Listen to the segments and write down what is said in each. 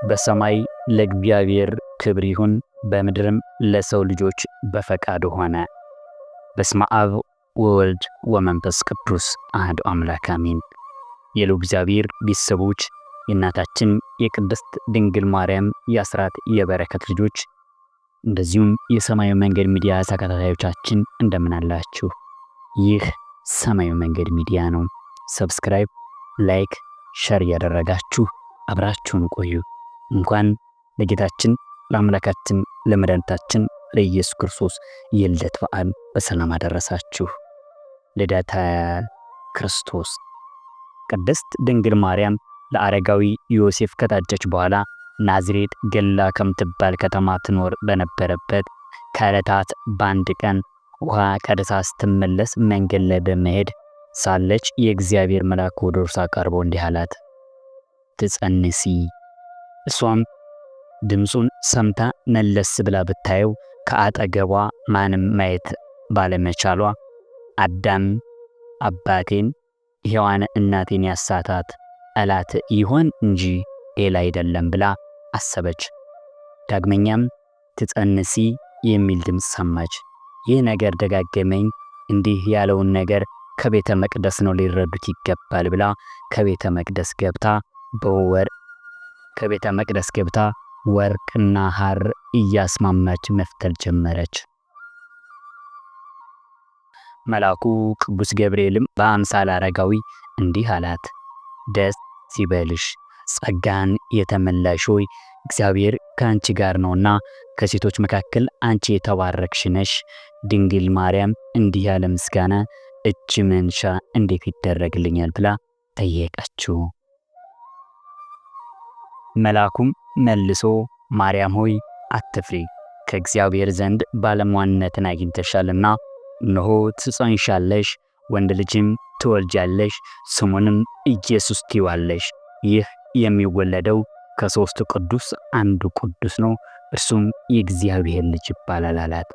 በሰማይ ለእግዚአብሔር ክብር ይሁን፣ በምድርም ለሰው ልጆች በፈቃዱ ሆነ። በስመ አብ ወወልድ ወመንፈስ ቅዱስ አሐዱ አምላክ አሜን። የልዑል እግዚአብሔር ቤተሰቦች፣ የእናታችን የቅድስት ድንግል ማርያም የአስራት የበረከት ልጆች፣ እንደዚሁም የሰማያዊ መንገድ ሚዲያ ተከታታዮቻችን እንደምን አላችሁ? ይህ ሰማያዊ መንገድ ሚዲያ ነው። ሰብስክራይብ፣ ላይክ፣ ሸር እያደረጋችሁ አብራችሁን ቆዩ። እንኳን ለጌታችን ለአምላካችን ለመድኃኒታችን ለኢየሱስ ክርስቶስ የልደት በዓል በሰላም አደረሳችሁ። ልደተ ክርስቶስ። ቅድስት ድንግል ማርያም ለአረጋዊ ዮሴፍ ከታጨች በኋላ ናዝሬት ገሊላ ከምትባል ከተማ ትኖር በነበረበት ከዕለታት በአንድ ቀን ውሃ ቀድታ ስትመለስ መንገድ ላይ በመሄድ ሳለች የእግዚአብሔር መልአክ ወደ እርሷ ቀርቦ እንዲህ አላት፣ ትጸንሲ። እሷም ድምፁን ሰምታ መለስ ብላ ብታየው ከአጠገቧ ማንም ማየት ባለመቻሏ አዳም አባቴን ሔዋን እናቴን ያሳታት ጠላት ይሆን እንጂ ሌላ አይደለም ብላ አሰበች። ዳግመኛም ትጸንሲ የሚል ድምፅ ሰማች። ይህ ነገር ደጋገመኝ፣ እንዲህ ያለውን ነገር ከቤተ መቅደስ ነው ሊረዱት ይገባል ብላ ከቤተ መቅደስ ገብታ ወርቅና ሐር እያስማማች መፍተል ጀመረች። መልአኩ ቅዱስ ገብርኤልም በአምሳለ አረጋዊ እንዲህ አላት፣ ደስ ይበልሽ፣ ጸጋን የተመላሽ ሆይ እግዚአብሔር ከአንቺ ጋር ነውና ከሴቶች መካከል አንቺ የተባረክሽ ነሽ። ድንግል ማርያም እንዲህ ያለ ምስጋና እጅ መንሻ እንዴት ይደረግልኛል ብላ ጠየቀችው። መልአኩም መልሶ ማርያም ሆይ አትፍሪ፣ ከእግዚአብሔር ዘንድ ባለሟልነትን አግኝተሻልና እነሆ ትጸንሻለሽ፣ ወንድ ልጅም ትወልጃለሽ፣ ስሙንም ኢየሱስ ትይዋለሽ። ይህ የሚወለደው ከሦስቱ ቅዱስ አንዱ ቅዱስ ነው፣ እርሱም የእግዚአብሔር ልጅ ይባላል አላት።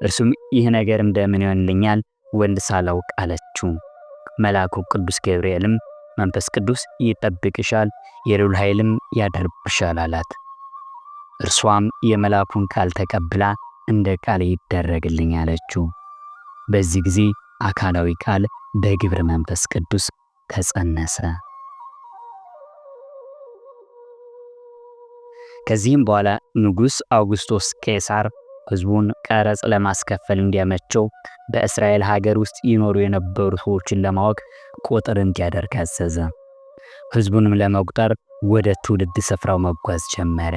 እርሱም ይህ ነገር እንደምን ይሆንልኛል? ወንድ ሳላውቅ አለችው። መልአኩ ቅዱስ ገብርኤልም መንፈስ ቅዱስ ይጠብቅሻል፣ የልዑል ኃይልም ያደርብሻል አላት። እርሷም የመልአኩን ቃል ተቀብላ እንደ ቃል ይደረግልኝ አለችው። በዚህ ጊዜ አካላዊ ቃል በግብረ መንፈስ ቅዱስ ተጸነሰ። ከዚህም በኋላ ንጉሥ አውግስጦስ ቄሳር ሕዝቡን ቀረጽ ለማስከፈል እንዲያመቸው በእስራኤል ሀገር ውስጥ ይኖሩ የነበሩ ሰዎችን ለማወቅ ቁጥር እንዲያደርግ አዘዘ። ሕዝቡንም ለመቁጠር ወደ ትውልድ ስፍራው መጓዝ ጀመረ።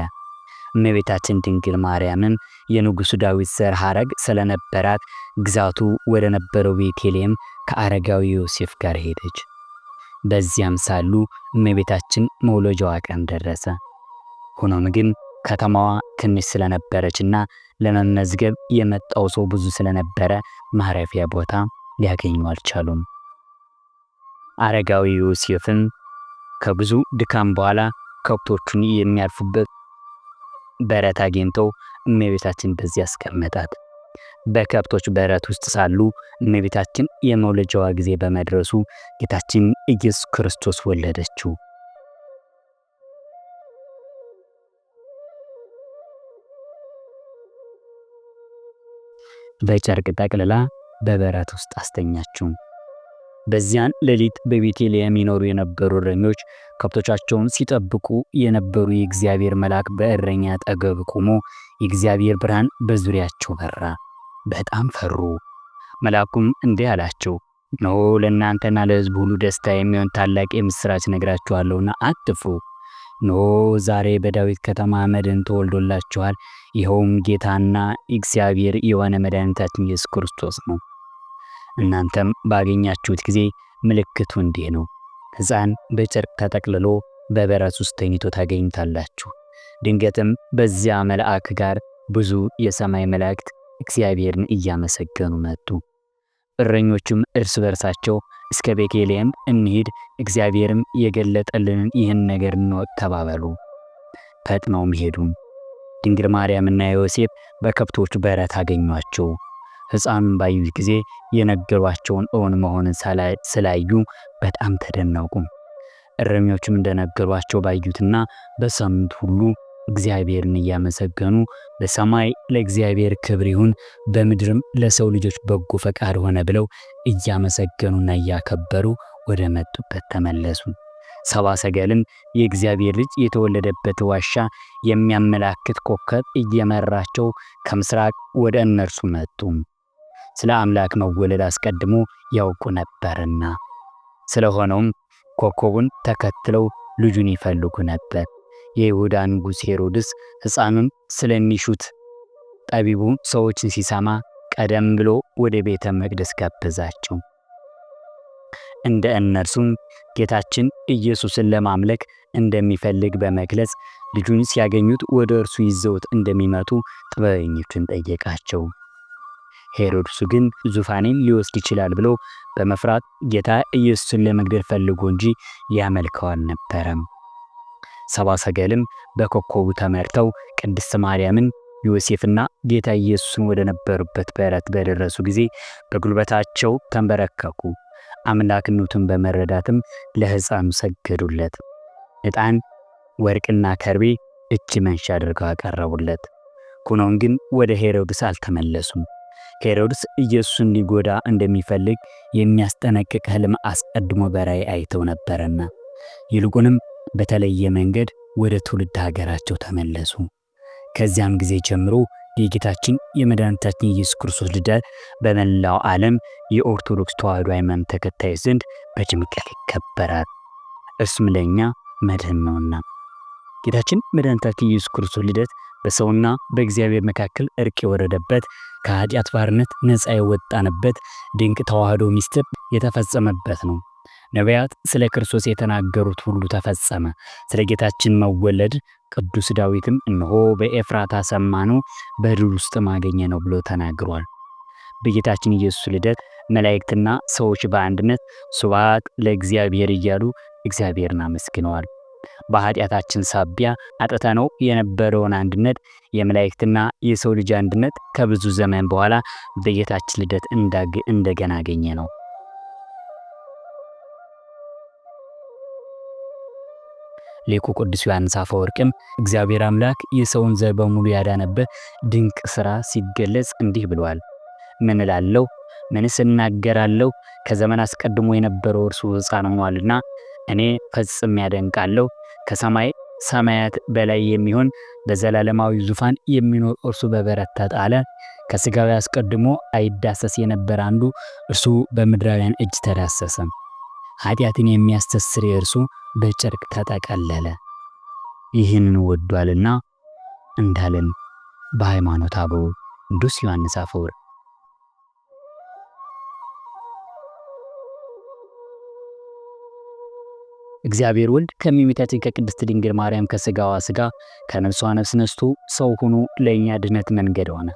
እመቤታችን ድንግል ማርያምም የንጉሡ ዳዊት ዘር ሐረግ ስለነበራት ግዛቱ ወደ ነበረው ቤተልሔም ከአረጋዊ ዮሴፍ ጋር ሄደች። በዚያም ሳሉ እመቤታችን መውለጃዋ ቀን ደረሰ። ሆኖም ግን ከተማዋ ትንሽ ስለነበረችና ለመመዝገብ የመጣው ሰው ብዙ ስለነበረ ማረፊያ ቦታ ሊያገኙ አልቻሉም። አረጋዊ ዮሴፍም ከብዙ ድካም በኋላ ከብቶቹን የሚያርፉበት በረት አግኝተው እመቤታችን በዚያ አስቀመጣት። በከብቶች በረት ውስጥ ሳሉ እመቤታችን የመውለጃዋ ጊዜ በመድረሱ ጌታችን ኢየሱስ ክርስቶስ ወለደችው። በጨርቅ ጠቅልላ በበረት ውስጥ አስተኛችው። በዚያን ሌሊት በቤተልሔም ይኖሩ የነበሩ እረኞች ከብቶቻቸውን ሲጠብቁ የነበሩ የእግዚአብሔር መልአክ በእረኛ አጠገብ ቆሞ የእግዚአብሔር ብርሃን በዙሪያቸው በራ። በጣም ፈሩ። መልአኩም እንዲህ አላቸው፣ እነሆ ለእናንተና ለሕዝብ ሁሉ ደስታ የሚሆን ታላቅ የምሥራች ነግራችኋለሁና አትፍሩ። እነሆ ዛሬ በዳዊት ከተማ መድኃኒት ተወልዶላችኋል፣ ይኸውም ጌታና እግዚአብሔር የሆነ መድኃኒታችን ኢየሱስ ክርስቶስ ነው። እናንተም ባገኛችሁት ጊዜ ምልክቱ እንዲህ ነው፣ ሕፃን በጨርቅ ተጠቅልሎ በበረት ውስጥ ተኝቶ ታገኙታላችሁ። ድንገትም በዚያ መልአክ ጋር ብዙ የሰማይ መላእክት እግዚአብሔርን እያመሰገኑ መጡ። እረኞቹም እርስ በርሳቸው እስከ ቤተልሔም እንሂድ፣ እግዚአብሔርም የገለጠልንን ይህን ነገር እንወቅ ተባባሉ። ፈጥነውም ሄዱ። ድንግል ማርያምና ዮሴፍ በከብቶች በረት አገኟቸው። ሕፃኑን ባዩት ጊዜ የነገሯቸውን እውን መሆንን ስላዩ በጣም ተደነቁ። እረኞቹም እንደነገሯቸው ባዩትና በሰሙት ሁሉ እግዚአብሔርን እያመሰገኑ በሰማይ ለእግዚአብሔር ክብር ይሁን፣ በምድርም ለሰው ልጆች በጎ ፈቃድ ሆነ ብለው እያመሰገኑና እያከበሩ ወደ መጡበት ተመለሱ። ሰብአ ሰገልም የእግዚአብሔር ልጅ የተወለደበት ዋሻ የሚያመላክት ኮከብ እየመራቸው ከምስራቅ ወደ እነርሱ መጡ። ስለ አምላክ መወለድ አስቀድሞ ያውቁ ነበርና፣ ስለሆነውም ኮከቡን ተከትለው ልጁን ይፈልጉ ነበር። የይሁዳ ንጉሥ ሄሮድስ ሕፃኑን ስለሚሹት ጠቢቡ ሰዎችን ሲሰማ ቀደም ብሎ ወደ ቤተ መቅደስ ጋበዛቸው። እንደ እነርሱም ጌታችን ኢየሱስን ለማምለክ እንደሚፈልግ በመግለጽ ልጁን ሲያገኙት ወደ እርሱ ይዘውት እንደሚመጡ ጥበበኞችን ጠየቃቸው። ሄሮድስ ግን ዙፋኔን ሊወስድ ይችላል ብሎ በመፍራት ጌታ ኢየሱስን ለመግደል ፈልጎ እንጂ ሊያመልከው አልነበረም። ሰብአ ሰገልም በኮከቡ ተመርተው ቅድስት ማርያምን፣ ዮሴፍና ጌታ ኢየሱስን ወደ ነበሩበት በረት በደረሱ ጊዜ በጉልበታቸው ተንበረከኩ። አምላክነቱን በመረዳትም ለሕፃኑ ሰገዱለት። ዕጣን፣ ወርቅና ከርቤ እጅ መንሻ አድርገው አቀረቡለት። ሆኖም ግን ወደ ሄሮድስ አልተመለሱም። ሄሮድስ ኢየሱስን ሊጎዳ እንደሚፈልግ የሚያስጠነቅቅ ሕልም አስቀድሞ በራእይ አይተው ነበርና ይልቁንም በተለየ መንገድ ወደ ትውልድ ሀገራቸው ተመለሱ። ከዚያም ጊዜ ጀምሮ የጌታችን የመድኃኒታችን ኢየሱስ ክርስቶስ ልደት በመላው ዓለም የኦርቶዶክስ ተዋሕዶ ሃይማኖት ተከታዮች ዘንድ በድምቀት ይከበራል። እርሱም ለእኛ መድህን ነውና። ጌታችን መድኃኒታችን ኢየሱስ ክርስቶስ ልደት በሰውና በእግዚአብሔር መካከል እርቅ የወረደበት፣ ከኃጢአት ባርነት ነፃ የወጣንበት ድንቅ ተዋሕዶ ምስጢር የተፈጸመበት ነው። ነቢያት ስለ ክርስቶስ የተናገሩት ሁሉ ተፈጸመ። ስለ ጌታችን መወለድ ቅዱስ ዳዊትም እነሆ በኤፍራታ ሰማነው፣ በዱር ውስጥም አገኘነው ብሎ ተናግሯል። በጌታችን ኢየሱስ ልደት መላእክትና ሰዎች በአንድነት ሱብሐት ለእግዚአብሔር እያሉ እግዚአብሔርን አመስግነዋል። በኃጢአታችን ሳቢያ አጥተነው የነበረውን አንድነት የመላእክትና የሰው ልጅ አንድነት ከብዙ ዘመን በኋላ በጌታችን ልደት እንደገና አገኘ ነው። ሊቁ ቅዱስ ዮሐንስ አፈወርቅም እግዚአብሔር አምላክ የሰውን ዘር በሙሉ ያዳነበት ድንቅ ሥራ ሲገለጽ እንዲህ ብሏል። ምን እላለሁ? ምንስ እናገራለሁ? ከዘመን አስቀድሞ የነበረው እርሱ ሕፃን ሆኗልና እኔ ፈጽሜ ያደንቃለሁ። ከሰማይ ሰማያት በላይ የሚሆን በዘላለማዊ ዙፋን የሚኖር እርሱ በበረት ተጣለ። ከሥጋዊ አስቀድሞ አይዳሰስ የነበረ አንዱ እርሱ በምድራውያን እጅ ተዳሰሰ። ኃጢአትን የሚያስተስር እርሱ በጨርቅ ተጠቀለለ። ይህንን ወዷልና እንዳለን በሃይማኖተ አበው ቅዱስ ዮሐንስ አፈወርቅ። እግዚአብሔር ወልድ ከሚመጣው ከቅድስት ድንግል ማርያም ከሥጋዋ ሥጋ ከነፍሷ ነፍስ ነስቶ ሰው ሆኖ ለእኛ ድነት መንገድ ሆነ።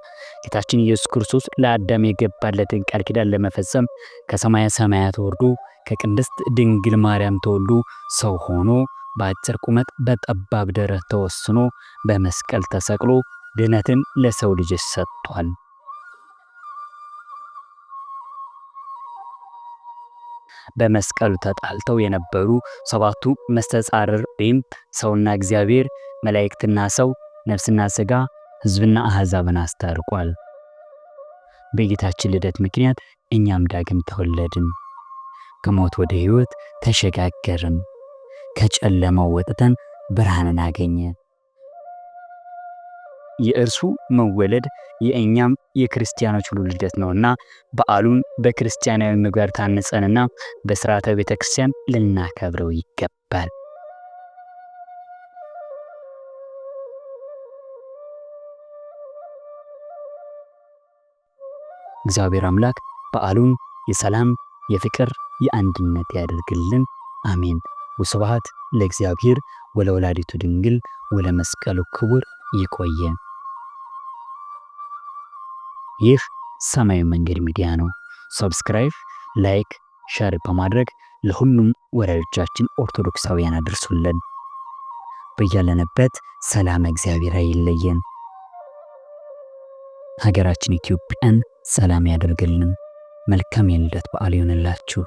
ጌታችን ኢየሱስ ክርስቶስ ለአዳም የገባለትን ቃል ኪዳን ለመፈጸም ከሰማየ ሰማያት ወርዶ ከቅድስት ድንግል ማርያም ተወልዶ ሰው ሆኖ በአጭር ቁመት በጠባብ ደረት ተወስኖ በመስቀል ተሰቅሎ ድነትን ለሰው ልጆች ሰጥቷል። በመስቀሉ ተጣልተው የነበሩ ሰባቱ መስተጻርር ወይም ሰውና እግዚአብሔር፣ መላእክትና ሰው፣ ነፍስና ሥጋ፣ ሕዝብና አሕዛብን አስታርቋል። በጌታችን ልደት ምክንያት እኛም ዳግም ተወለድን። ከሞት ወደ ሕይወት ተሸጋገርን። ከጨለማው ወጥተን ብርሃንን አገኘን። የእርሱ መወለድ የእኛም የክርስቲያኖች ሁሉ ልደት ነውና በዓሉን በክርስቲያናዊ ምግባር ታንጸንና በሥርዓተ ቤተ ክርስቲያን ልናከብረው ይገባል። እግዚአብሔር አምላክ በዓሉን የሰላም፣ የፍቅር፣ የአንድነት ያደርግልን። አሜን። ወስብሐት ለእግዚአብሔር ወለወላዲቱ ድንግል ወለመስቀሉ ክቡር። ይቆየን። ይህ ሰማያዊ መንገድ ሚዲያ ነው። ሰብስክራይብ፣ ላይክ፣ ሼር በማድረግ ለሁሉም ወዳጆቻችን ኦርቶዶክሳውያን አድርሱልን። በያለንበት ሰላም እግዚአብሔር አይለየን። ሀገራችን ኢትዮጵያን ሰላም ያደርግልን። መልካም የልደት በዓል ይሆንላችሁ።